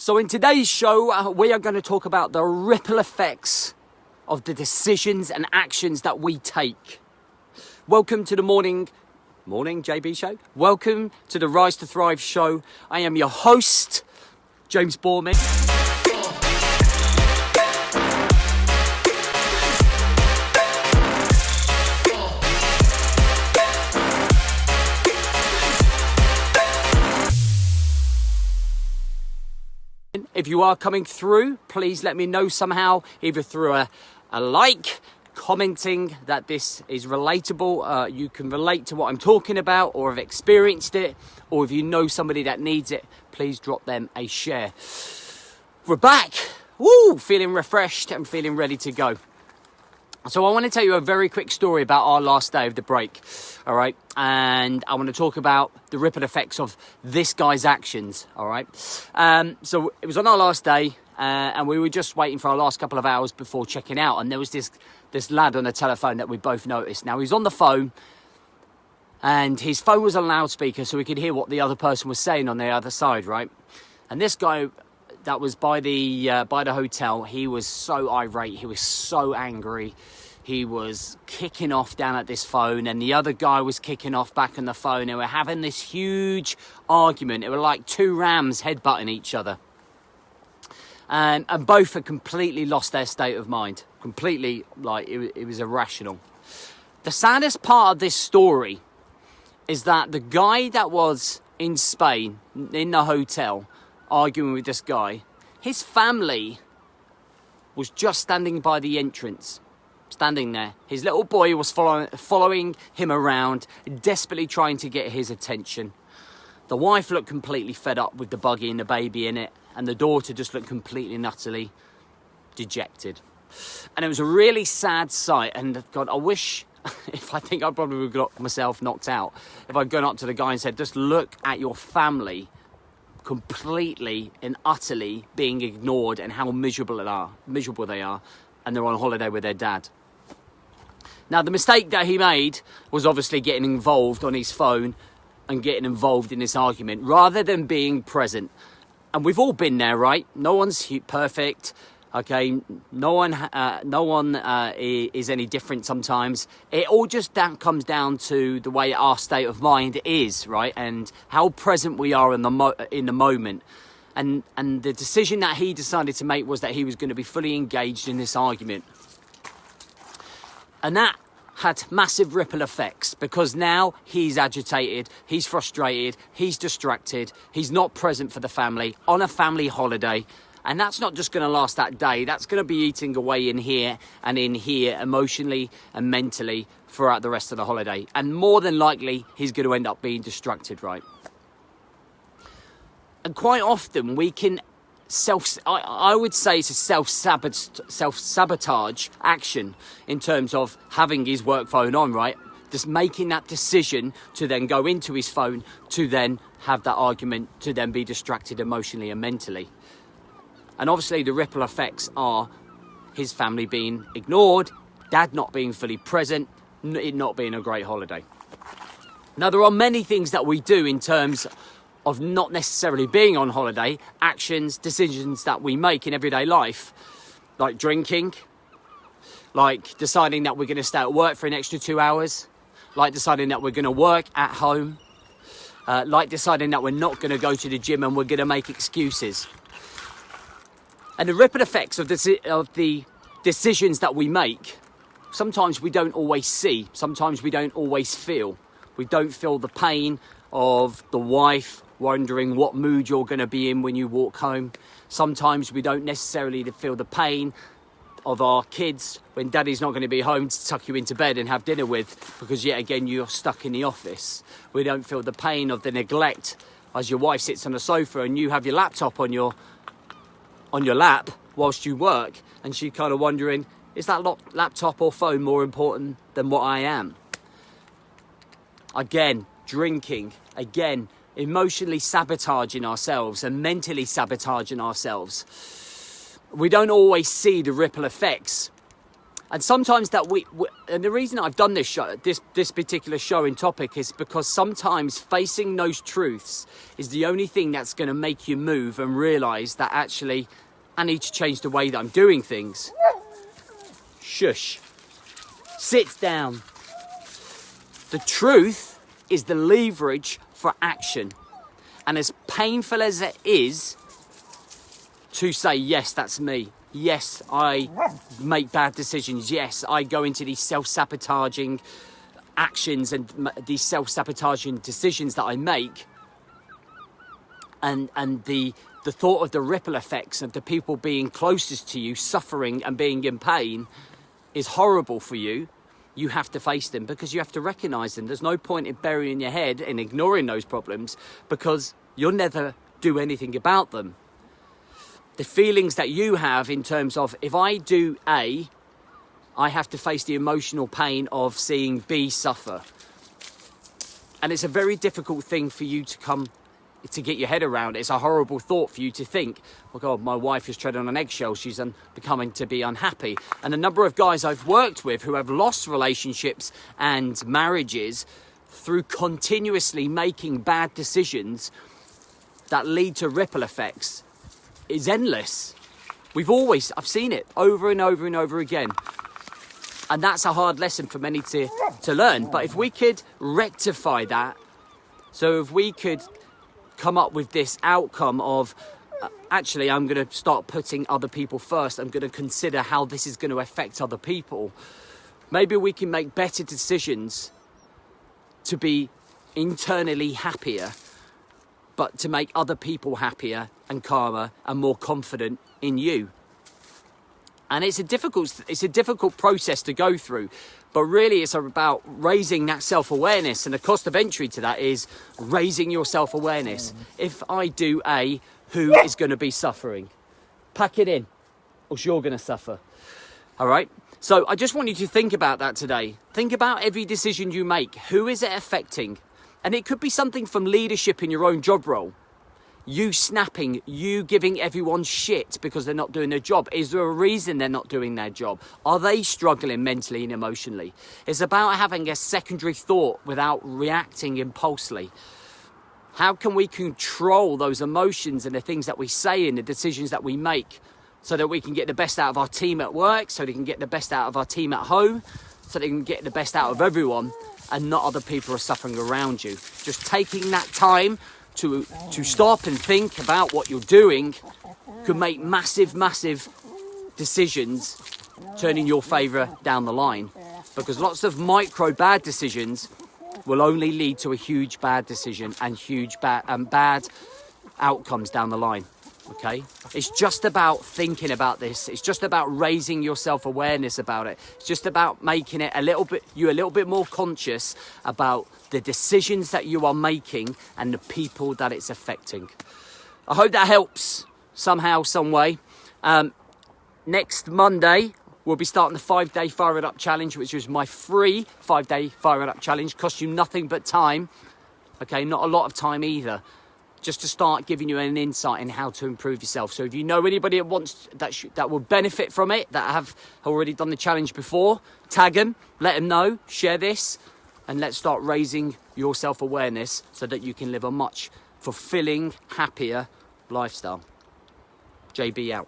So in today's show, we are going to talk about the ripple effects of the decisions and actions that we take. Welcome to the morning JB show. Welcome to the Rise to Thrive show. I am your host, James Boorman. If you are coming through, please let me know somehow, either through a like, commenting that this is relatable, you can relate to what I'm talking about, or have experienced it, or if you know somebody that needs it, please drop them a share. We're back, feeling refreshed and feeling ready to go. So I want to tell you a very quick story about our last day of the break, all right? And I want to talk about the ripple effects of this guy's actions, all right? So it was on our last day, and we were just waiting for our last couple of hours before checking out. And there was this lad on the telephone that we both noticed. Now, he's on the phone, and his phone was on loudspeaker, so we could hear what the other person was saying on the other side, right? And this guy that was by the hotel, he was so irate, he was so angry, he was kicking off down at this phone, and the other guy was kicking off back on the phone. They were having this huge argument. It were like two rams headbutting each other, and both had completely lost their state of mind, completely, like it was irrational. The saddest part of this story is that the guy that was in Spain, in the hotel, arguing with this guy, his family was just standing by the entrance, standing there. His little boy was following him around, desperately trying to get his attention. The wife looked completely fed up with the buggy and the baby in it, and the daughter just looked completely and utterly dejected. And it was a really sad sight, and God, I wish, I think I probably would have got myself knocked out if I'd gone up to the guy and said, just look at your family completely and utterly being ignored, and how miserable they are, and they're on holiday with their dad. Now, the mistake that he made was obviously getting involved on his phone and getting involved in this argument rather than being present. And we've all been there, right? No one's perfect. Okay, no one is any different sometimes. It all just comes down to the way our state of mind is, right? And how present we are in the moment. And the decision that he decided to make was that he was going to be fully engaged in this argument. And that had massive ripple effects, because now he's agitated, he's frustrated, he's distracted, he's not present for the family on a family holiday. And that's not just going to last that day. That's going to be eating away in here and in here, emotionally and mentally, throughout the rest of the holiday. And more than likely, he's going to end up being distracted, right? And quite often we can I would say it's a self-sabotage action in terms of having his work phone on, right? Just making that decision to then go into his phone, to then have that argument, to then be distracted emotionally and mentally. And obviously the ripple effects are his family being ignored, dad not being fully present, it not being a great holiday. Now, there are many things that we do in terms of not necessarily being on holiday, actions, decisions that we make in everyday life, like drinking, like deciding that we're going to stay at work for an extra 2 hours, like deciding that we're going to work at home, like deciding that we're not going to go to the gym and we're going to make excuses. And the ripple effects of the decisions that we make, sometimes we don't always see, sometimes we don't always feel. We don't feel the pain of the wife wondering what mood you're going to be in when you walk home. Sometimes we don't necessarily feel the pain of our kids when daddy's not going to be home to tuck you into bed and have dinner with, because yet again you're stuck in the office. We don't feel the pain of the neglect as your wife sits on the sofa and you have your laptop on your lap whilst you work, and she's kind of wondering, is that laptop or phone more important than what I am? Again, drinking, again, emotionally sabotaging ourselves and mentally sabotaging ourselves. We don't always see the ripple effects And sometimes that and the reason I've done this show, this particular show in topic, is because sometimes facing those truths is the only thing that's going to make you move and realize that actually I need to change the way that I'm doing things. Shush. Sit down. The truth is the leverage for action. And as painful as it is to say, yes, that's me. Yes, I make bad decisions. Yes, I go into these self-sabotaging actions and these self-sabotaging decisions that I make. And the thought of the ripple effects of the people being closest to you suffering and being in pain is horrible for you. You have to face them because you have to recognize them. There's no point in burying your head and ignoring those problems because you'll never do anything about them. The feelings that you have in terms of, if I do A, I have to face the emotional pain of seeing B suffer. And it's a very difficult thing for you to get your head around. It's a horrible thought for you to think, oh God, my wife is treading on eggshells. She's becoming to be unhappy. And a number of guys I've worked with who have lost relationships and marriages through continuously making bad decisions that lead to ripple effects is endless. I've seen it over and over and over again. And that's a hard lesson for many to learn. But if we could rectify that, so if we could come up with this outcome of, actually, I'm going to start putting other people first. I'm going to consider how this is going to affect other people. Maybe we can make better decisions to be internally happier, but to make other people happier and calmer and more confident in you. And it's a difficult process to go through, but really it's about raising that self-awareness, and the cost of entry to that is raising your self-awareness. If I do A, who is going to be suffering? Pack it in, or you're going to suffer. All right? So I just want you to think about that today. Think about every decision you make. Who is it affecting? And it could be something from leadership in your own job role. You snapping, you giving everyone shit because they're not doing their job. Is there a reason they're not doing their job? Are they struggling mentally and emotionally? It's about having a secondary thought without reacting impulsively. How can we control those emotions and the things that we say and the decisions that we make so that we can get the best out of our team at work, so they can get the best out of our team at home, so they can get the best out of everyone and not other people are suffering around you? Just taking that time to stop and think about what you're doing could make massive decisions turn in your favour down the line. Because lots of micro bad decisions will only lead to a huge bad decision and huge bad outcomes down the line. Okay? It's just about thinking about this. It's just about raising your self-awareness about it. It's just about making it a little bit more conscious about the decisions that you are making and the people that it's affecting. I hope that helps somehow, some way. Next Monday, we'll be starting the 5-day Fire It Up Challenge, which is my free 5-day Fire It Up Challenge. Costs you nothing but time. Okay, not a lot of time either. Just to start giving you an insight in how to improve yourself. So if you know anybody that wants that will benefit from it, that have already done the challenge before, tag them, let them know, share this, and let's start raising your self-awareness so that you can live a much fulfilling, happier lifestyle. JB out.